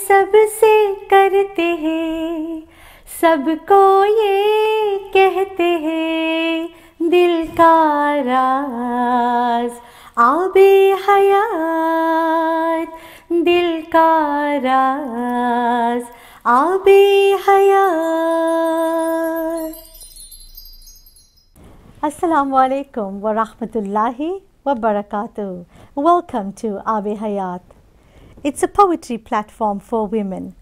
सबसे करते हैं, सबको ये कहते हैं, दिल का राज आबे हयात, दिल का राज आबे हयात। Assalamu alaikum wa rahmatullahi wa barakatuh. Welcome to Abe Hayaat. It's a poetry platform for women.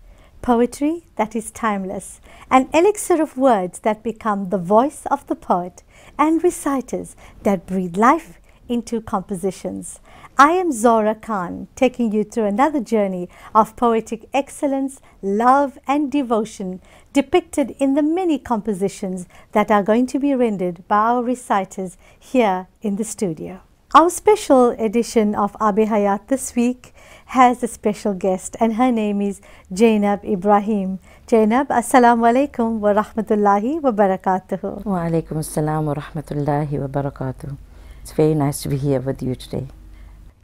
Poetry that is timeless, an elixir of words that become the voice of the poet, and reciters that breathe life into compositions. I am Zora Khan, taking you through another journey of poetic excellence, love and devotion depicted in the many compositions that are going to be rendered by our reciters here in the studio. Our special edition of Abe Hayaat this week has a special guest, and her name is Zainab Ibrahim. Zainab, Assalamu alaikum wa rahmatullahi wa barakatuhu. Wa alaikum assalam wa rahmatullahi wa barakatuh. It's very nice to be here with you today.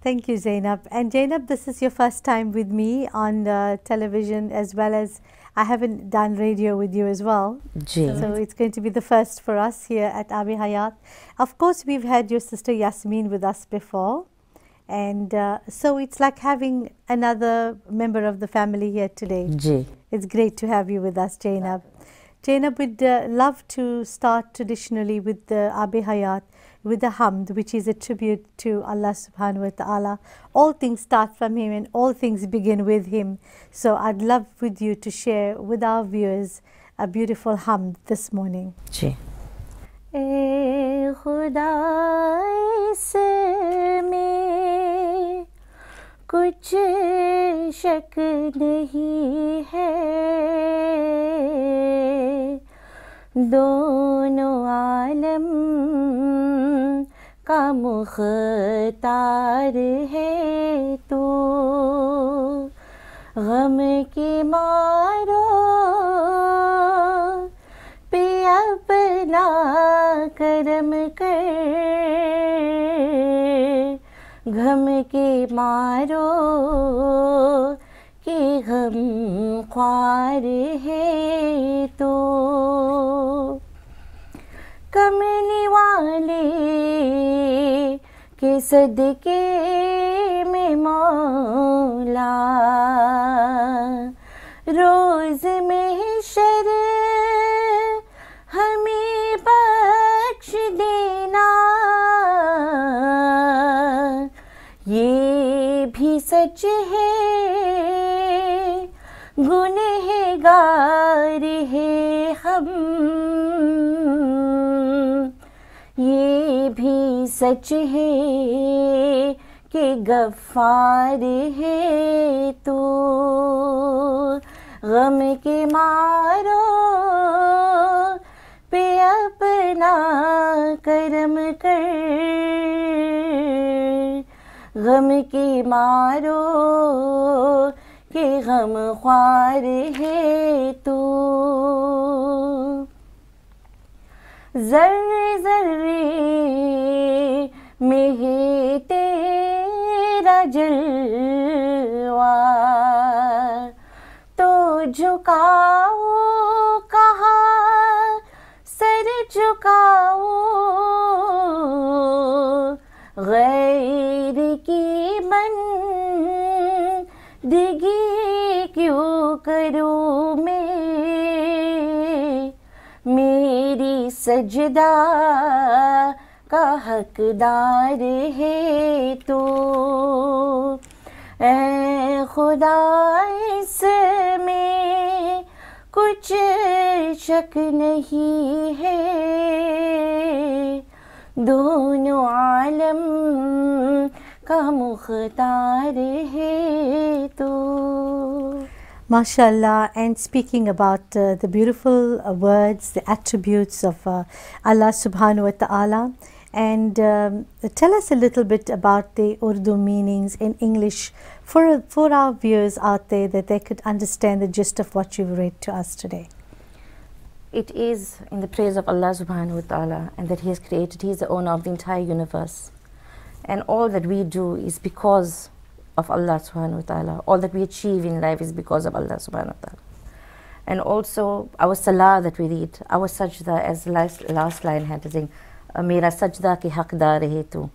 Thank you, Zainab. And Zainab, this is your first time with me on television, as well as I haven't done radio with you as well. So it's going to be the first for us here at Abe Hayaat. Of course, we've had your sister Yasmin with us before. And so it's like having another member of the family here today. It's great to have you with us, Zainab. Zainab, we'd love to start traditionally with the Abe Hayaat, with the Hamd, which is a tribute to Allah subhanahu wa ta'ala. All things start from Him and all things begin with Him. So I'd love with you to share with our viewers a beautiful Hamd this morning. ए खुदा इसमें कुछ शक नहीं है, दोनों आलम का मुख्तार है तू, गम की मारो पे अपना करम कर, गम के मारो के गम ख्वार है तो, कमली वाले के सदके में मौला रोज महशर हमें बख्श देना, ये भी सच है गुनहगार है हम, ये भी सच है कि गफ्फार है तो, गम के मारो पे अपना करम कर, गम के मारो के गम ख्वार है तो, ज़र्रे ज़र्रे में है तेरा जलवा, तो झुकाओ कहा सर झुकाओ, गैर की बंदगी क्यों करूँ मैं, मेरी सजदा का हकदार है तो, ऐ खुदा इसमें कुछ शक नहीं है, दोनों आलम का मुख्तार है तो। MashaAllah. And speaking about the beautiful words, the attributes of Allah subhanahu wa ta'ala, and tell us a little bit about the Urdu meanings in English for our viewers out there, that they could understand the gist of what you've read to us today. It is in the praise of Allah subhanahu wa ta'ala, and that He has created, He is the owner of the entire universe. And all that we do is because of Allah subhanahu wa ta'ala. All that we achieve in life is because of Allah subhanahu wa ta'ala. And also our salah that we read, our sajda, as the last line had to sing, Mera sajda ki haqdar hai tu.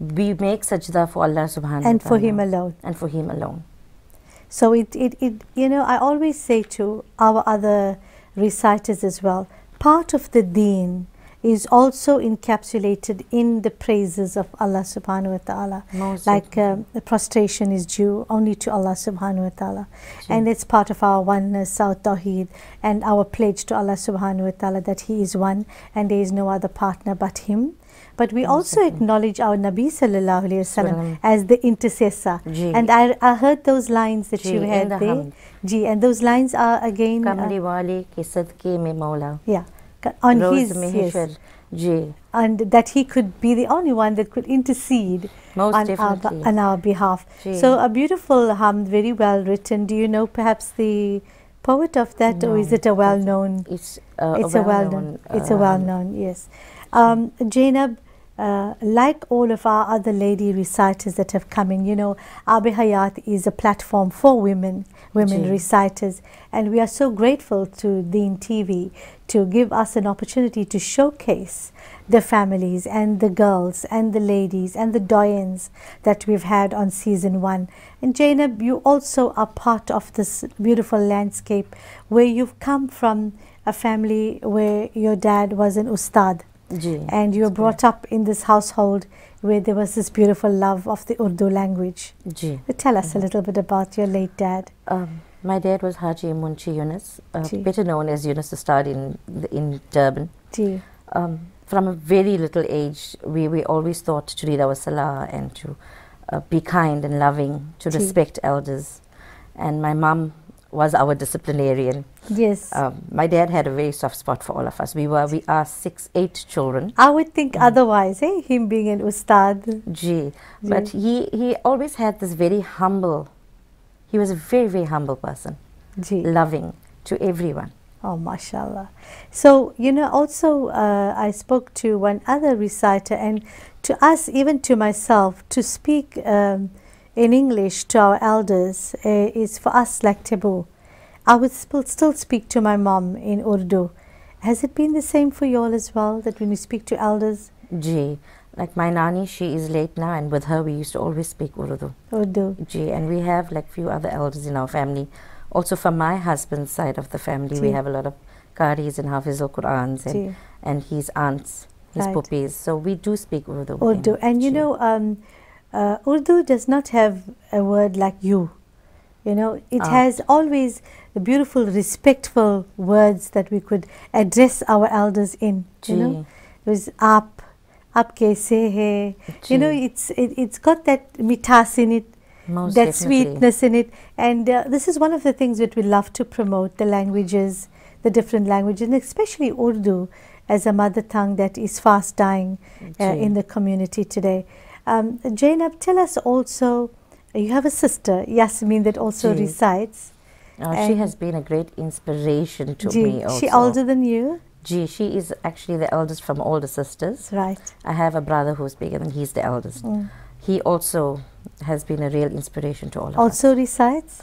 We make sajda for Allah subhanahu wa ta'ala. And for Him alone. And for Him alone. So it you know, I always say to our other reciters as well, part of the deen is also encapsulated in the praises of Allah subhanahu wa ta'ala. Like the prostration is due only to Allah subhanahu wa ta'ala. And it's part of our oneness, our tawheed, and our pledge to Allah subhanahu wa ta'ala that He is one and there is no other partner but Him. But we also acknowledge our Nabi sallallahu alayhi wasallam as the intercessor. And I heard those lines that you had there. And those lines are again Kamli wale ke sadke mein Maula. Yeah. On His, yes. And that He could be the only one that could intercede on our behalf. So a beautiful hamd, very well written. Do you know perhaps the poet of that, or is it a well-known? It's a well-known. It's a well-known, yes. Zainab, like all of our other lady reciters that have come in, you know, Abi Hayaat is a platform for women reciters, and we are so grateful to Deen TV to give us an opportunity to showcase the families and the girls and the ladies and the doyens that we've had on season 1. And Zainab, you also are part of this beautiful landscape where you've come from a family where your dad was an ustad. And you were brought up in this household where there was this beautiful love of the Urdu language. Tell us a little bit about your late dad. My dad was Haji Munshi Yunus, better known as Yunus Ustad in Durban. From a very little age, we always thought to read our salah and to be kind and loving, to respect elders. And my mum was our disciplinarian. Yes. My dad had a very soft spot for all of us. We are 8 children. I would think otherwise, him being an ustad. But he always had this very humble, he was a very, very humble person. Loving to everyone. Oh, mashallah. So, you know, also I spoke to one other reciter, and to us, even to myself, to speak in English to our elders is for us like taboo. I would still speak to my mom in Urdu. Has it been the same for you all as well, that when you speak to elders? Like my nani, she is late now, and with her we used to always speak Urdu. And we have like few other elders in our family. Also from my husband's side of the family, we have a lot of Qaris and Hafizul Qur'ans and his aunts, his puppies. So we do speak Urdu. And you know, Urdu does not have a word like you. You know, it has always the beautiful, respectful words that we could address our elders in. You know, it was aap kaise hai. You know, it's got that mitas in it, that sweetness in it. And this is one of the things that we love to promote, the languages, the different languages, and especially Urdu as a mother tongue that is fast dying in the community today. Zainab, tell us also, you have a sister, Yasmin, that also recites. She has been a great inspiration to me also. She older than you? She is actually the eldest from all the sisters. Right. I have a brother who's bigger and he's the eldest. He also has been a real inspiration to all of us. Also recites?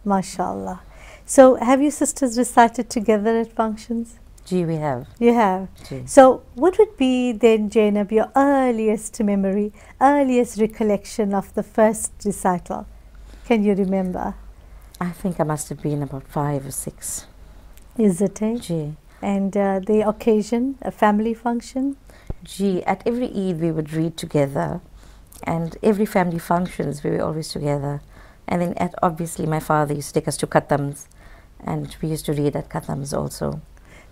MashaAllah. So have you sisters recited together at functions? We have. You have? So what would be then, Zainab, your earliest memory, earliest recollection of the first recital? Can you remember? I think I must have been about 5 or 6. Is it, And the occasion, a family function? At every Eid we would read together, and every family functions we were always together. And then obviously my father used to take us to Khatams, and we used to read at Khatams also.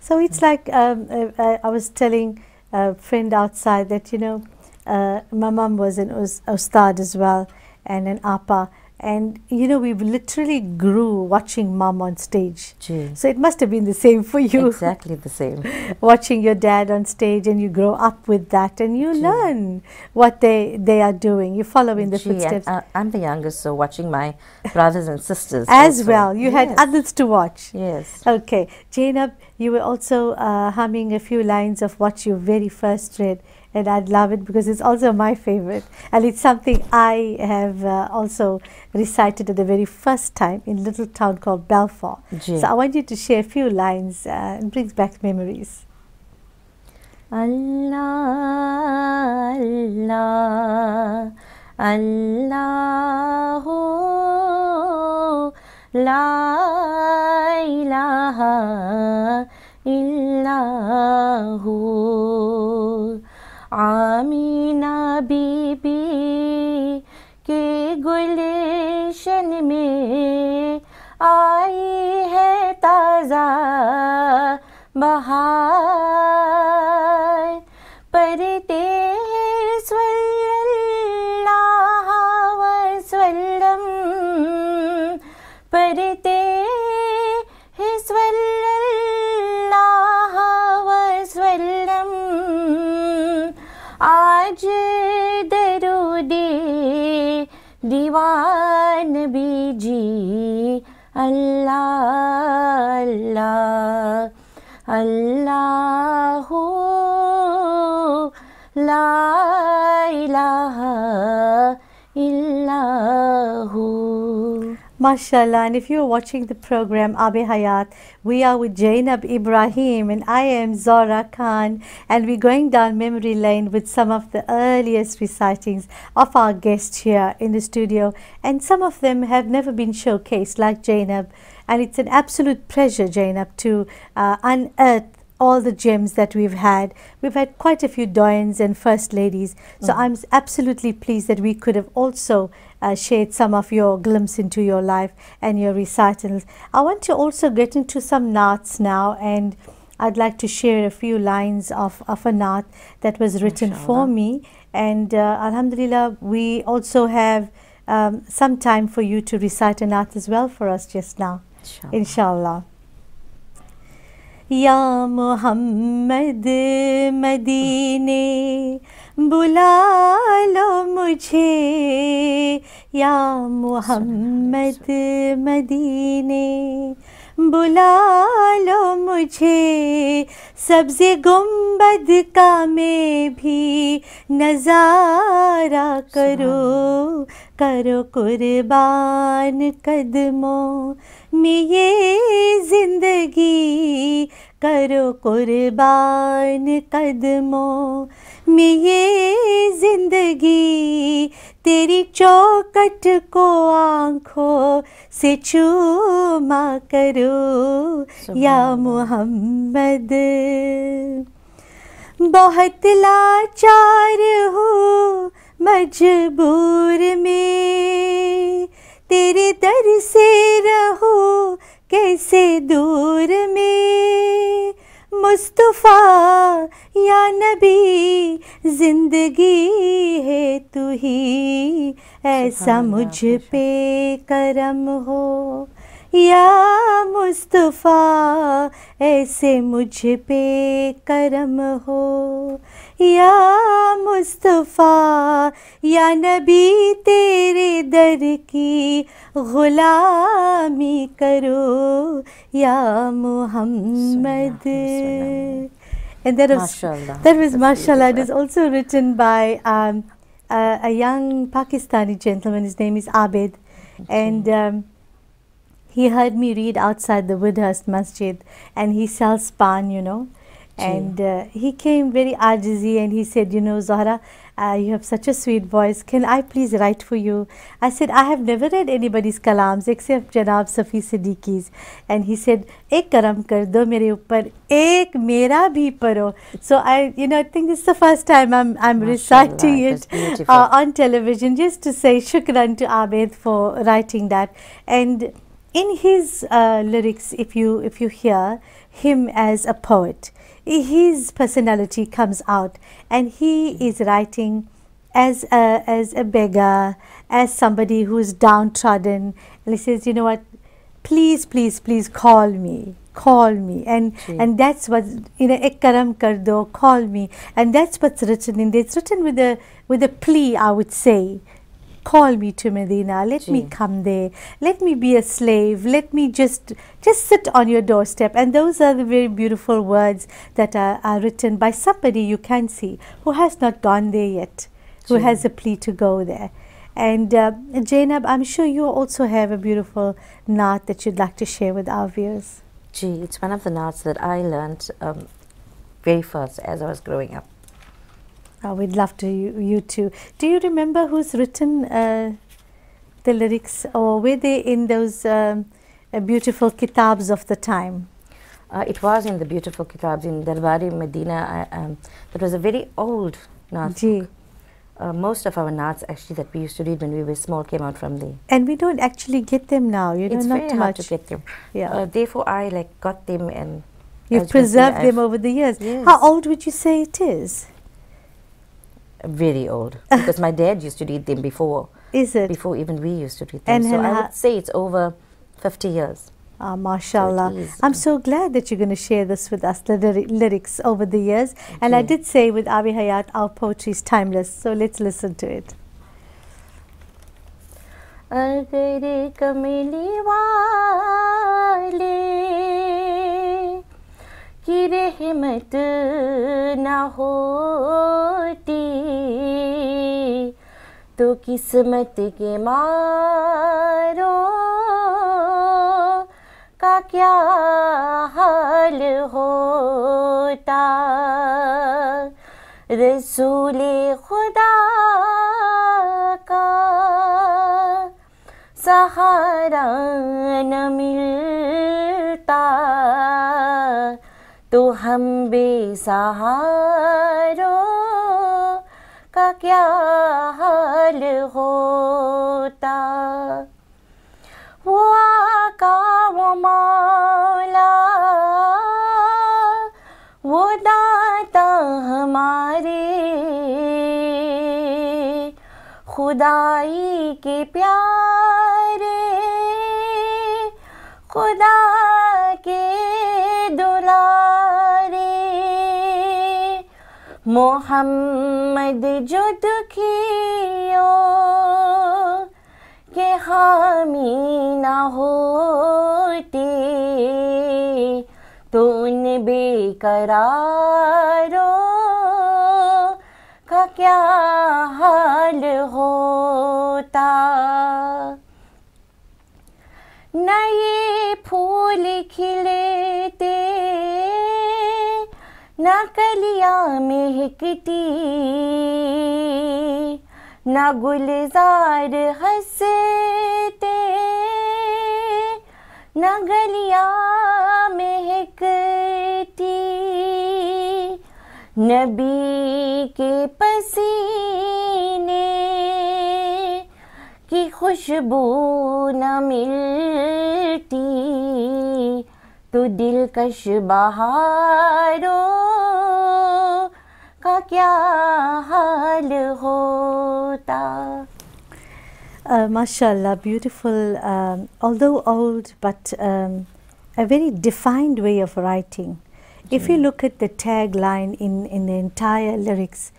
So it's like, I was telling a friend outside that, you know, my mum was an ustad as well, and an appa. And, you know, we literally grew watching mum on stage. So it must have been the same for you. Exactly the same. Watching your dad on stage, and you grow up with that, and you learn what they are doing. You follow in the footsteps. I'm the youngest, so watching my brothers and sisters. As also. Well, you had others to watch. Yes. Okay. Zainab, you were also humming a few lines of what you very first read. and I'd love it because it's also my favorite, and it's something I have also recited at the very first time in a little town called Balfour. So I want you to share a few lines. It brings back memories. Allah, Allah, Allahu, La ilaha illahu. Amina बीबी के गुलशन में आई है ताज़ा बहार, पढ़ते हैं सल्लल्लाहु अलैहि वसल्लम, पढ़ते हैं सल्लल्लाहु अलैहि वसल्लम, आज दरूदे दीवान बीजी अल्लाह अल्लाह अल्लाहु ला इलाहा इल्लाहु. MashaAllah, and if you're watching the program Abe Hayaat, we are with Zainab Ibrahim and I am Zora Khan, and we're going down memory lane with some of the earliest recitings of our guests here in the studio, and some of them have never been showcased like Zainab, and it's an absolute pleasure, Zainab, to unearth all the gems that we've had. We've had quite a few doyens and first ladies, so I'm absolutely pleased that we could have also shared some of your glimpse into your life and your recitals. I want to also get into some naats now, and I'd like to share a few lines of a naat that was written for me, and alhamdulillah we also have some time for you to recite a naat as well for us just now, inshallah. या मोहम्मद मदीने बुला लो मुझे, या मोहम्मद मदीने बुला लो मुझे, सब्ज़े गुंबद का मैं भी नज़ारा करो, करो कुर्बान कदमों में ये ज़िंदगी, करो कुर्बान कदमों में ये ज़िंदगी, तेरी चौखट को आँखों से चूमा करो या मोहम्मद। बहुत लाचार हूँ मजबूर में, तेरे दर से रहूं कैसे दूर में, मुस्तफ़ा या नबी ज़िंदगी है तू ही, ऐसा मुझ पे करम हो या मुस्तफ़ा, ऐसे मुझ पे करम हो या मुस्तफ़ा, या नबी तेरे दर की ग़ुलामी करो या Muhammad. And that was mashallah. It is also written by a young Pakistani gentleman. His name is Abid, and he heard me read outside the Woodhurst Masjid, and he sells pan, you know. And he came very ajizi and he said, you know, Zahra, you have such a sweet voice. Can I please write for you? I said, I have never read anybody's kalams except Janab Safi Siddiqi's. And he said, ek karam kar do mere upar, ek mera bhi paro. So I think this is the first time I'm reciting it on television, just to say shukran to Abid for writing that. And in his lyrics, if you hear him as a poet, his personality comes out, and he is writing as a beggar, as somebody who is downtrodden, and he says, you know what, please call me, and that's what, ek karam kar do, call me, and that's what's written in there. It's written with a plea, I would say, call me to Medina, let me come there, let me be a slave, let me just sit on your doorstep. And those are the very beautiful words that are written by somebody you can see who has not gone there yet, who has a plea to go there. And Zainab, I'm sure you also have a beautiful naat that you'd like to share with our viewers. Gee, it's one of the naats that I learned very first as I was growing up. We'd love to you too. Do you remember who's written the lyrics, or were they in those beautiful kitabs of the time? It was in the beautiful kitabs in Darbari Medina. That was a very old naat. Most of our naats actually that we used to read when we were small came out from there. And we don't actually get them now. It's not very too hard much to get them. Yeah. Therefore, I got them, and you've preserved them over the years. Yes. How old would you say it is? Very old, because my dad used to read them before. Is it? Before even we used to read them. And so I would say it's over 50 years. MashaAllah. So I'm so glad that you're going to share this with us, the lyrics over the years. And I did say with Abi Hayaat, our poetry is timeless. So let's listen to it. Agar kamli wale ki rahmat na hoti to kismat ke maro का क्या हाल होता रसूले खुदा का सहारा न मिलता तो हम बेसहारों का क्या हाल होता वो आका वो मौला वो दाता हमारे खुदाई के प्यारे खुदा के दुलारे मोहम्मद जो दुखियों के हामी ना होते तो उन बेकरारों का क्या हाल होता न ये फूल खिलते न कलियां महकती न गुलजार हंसते न गलियां महकती नबी के पसीने की खुशबू न मिलती तो दिलकश बहारों का क्या हाल होता. MashaAllah, beautiful, although old, but a very defined way of writing. If you look at the tagline in the entire lyrics,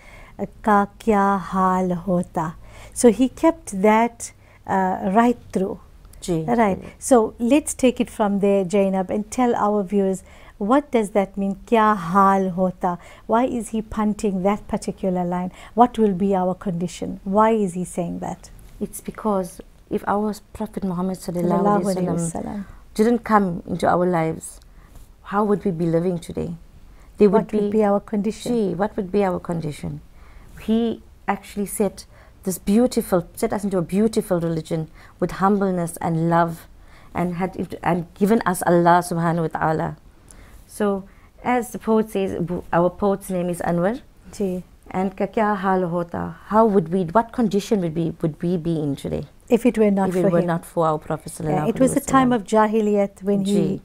ka kya hal hota. So he kept that right through. Right. So let's take it from there, Zainab, and tell our viewers, what does that mean? Kya hal hota? Why is he punting that particular line? What will be our condition? Why is he saying that? It's because if our Prophet Muhammad didn't come into our lives, how would we be living today? What would be our condition? What would be our condition? He actually set us into a beautiful religion with humbleness and love, and given us Allah subhanahu wa ta'ala. So as the poet says, our poet's name is Anwar. And ka kya hal hota? What condition would we be in today? If it were not for him. If it were not for our Prophet sallallahu alaihi wasallam. It was a time of Jahiliyat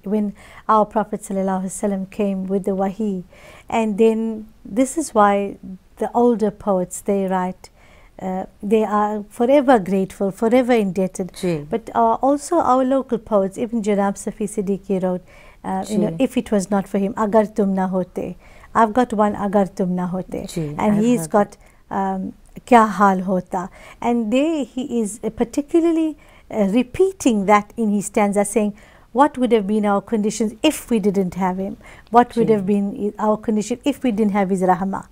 when our Prophet sallallahu alaihi wasallam came with the wahi. And then this is why the older poets, they write, they are forever grateful, forever indebted. But also our local poets, even Janab Safi Siddiqui wrote, if it was not for him, agar tum na hote. I've got one, agar tum na hote. And he's got kya hal hota. And there he is particularly repeating that in his stanza, saying, what would have been our conditions if we didn't have him? What would have been our condition if we didn't have his rahmah?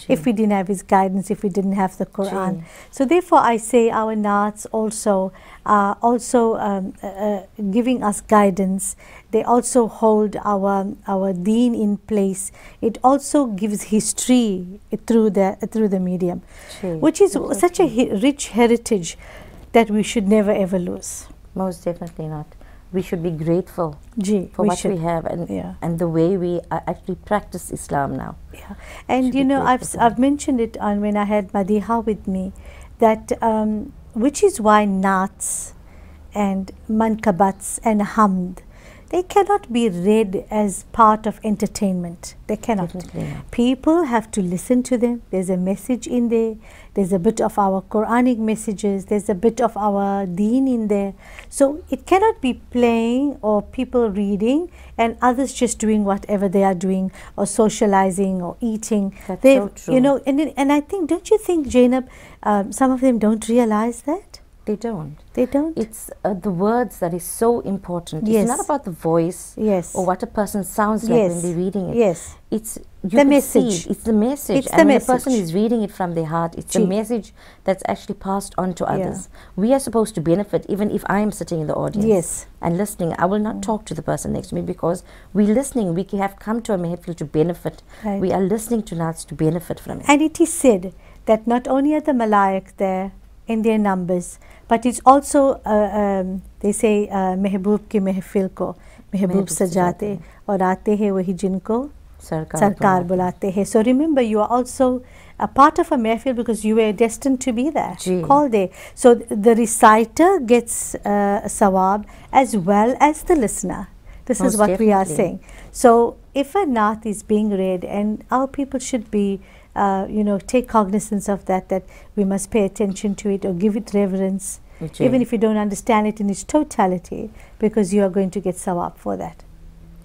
If we didn't have his guidance, if we didn't have the Quran. So therefore I say our naats also are giving us guidance. They also hold our deen in place. It also gives history through the medium, which is such a rich heritage that we should never ever lose. Most definitely not. We should be grateful for what we have and the way we actually practice Islam now. Yeah, and you know, I've mentioned it on when I had Madiha with me, that which is why naats and mankabats and hamd, they cannot be read as part of entertainment. They cannot. People have to listen to them. There's a message in there. There's a bit of our Quranic messages. There's a bit of our deen in there. So it cannot be playing or people reading and others just doing whatever they are doing or socializing or eating. That's so true. You know, and I think, don't you think, Zainab, some of them don't realize that? They don't. They don't? It's the words that is so important. It's not about the voice or what a person sounds like when they're reading it. It's the message. It's the message. And when the person is reading it from their heart, it's the message that's actually passed on to others. We are supposed to benefit, even if I am sitting in the audience and listening. I will not talk to the person next to me because we're listening. We have come to a mehfil to benefit. We are listening to naats to benefit from it. And it is said that not only are the malaik there in their numbers, but it's also they say mehboob ki mehfil ko mehboob sajate aur aate hai wahi jinko sarkar bulate hai. So remember, you are also a part of a mehfil because you were destined to be there, called there. So the reciter gets sawab as well as the listener. This is what we are saying. So if a naat is being read, and our people should be you know, take cognizance of that we must pay attention to it or give it reverence, even if you don't understand it in its totality, because you are going to get sawab for that.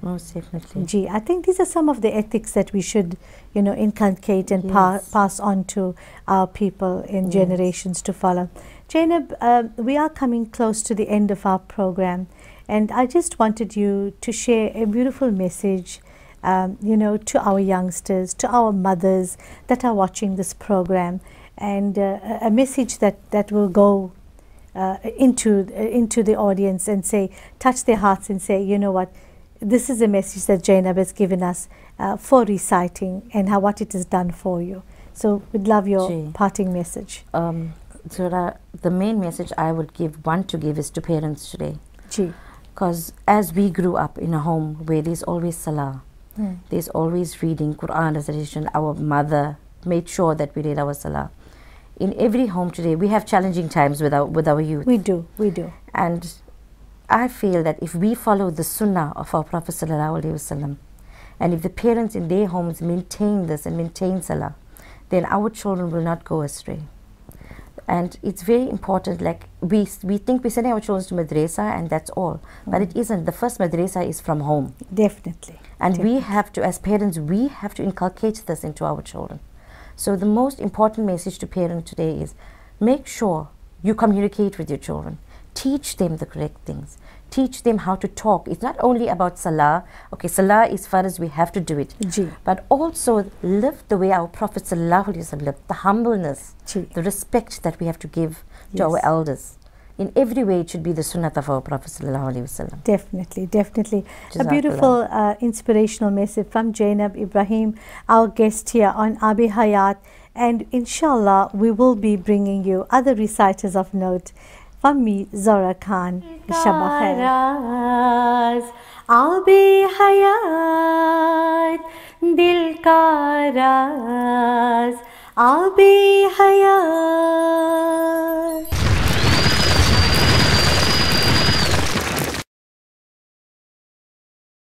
Most definitely. I think these are some of the ethics that we should, you know, inculcate and pass on to our people in generations to follow. Zainab, we are coming close to the end of our program, and I just wanted you to share a beautiful message, you know, to our youngsters, to our mothers that are watching this program, and a message that will go into the audience and say, touch their hearts and say, you know what, this is a message that Zainab has given us for reciting and what it has done for you. So we'd love your parting message. Zora, the main message I would want to give is to parents today. Because as we grew up in a home where there's always salah, there's always reading Quran recitation, our mother made sure that we read our salah. In every home today, we have challenging times with our youth. We do. And I feel that if we follow the sunnah of our Prophet ﷺ, and if the parents in their homes maintain this and maintain salah, then our children will not go astray. And it's very important, like we think we're sending our children to madrasa and that's all, but it isn't. The first madrasa is from home. Definitely. And we have to, as parents, we have to inculcate this into our children. So the most important message to parents today is, make sure you communicate with your children. Teach them the correct things. Teach them how to talk. It's not only about salah. Okay, salah is farz, we have to do it. But also live the way our Prophet ﷺ lived. The humbleness, the respect that we have to give to our elders. In every way, it should be the sunnah of our Prophet ﷺ. Definitely. A beautiful inspirational message from Zainab Ibrahim, our guest here on Abi Hayaat. And inshallah, we will be bringing you other reciters of note. From me, Zora Khan. Shabba khair. Abi Hayaat, dil ka raaz. Abi Hayaat.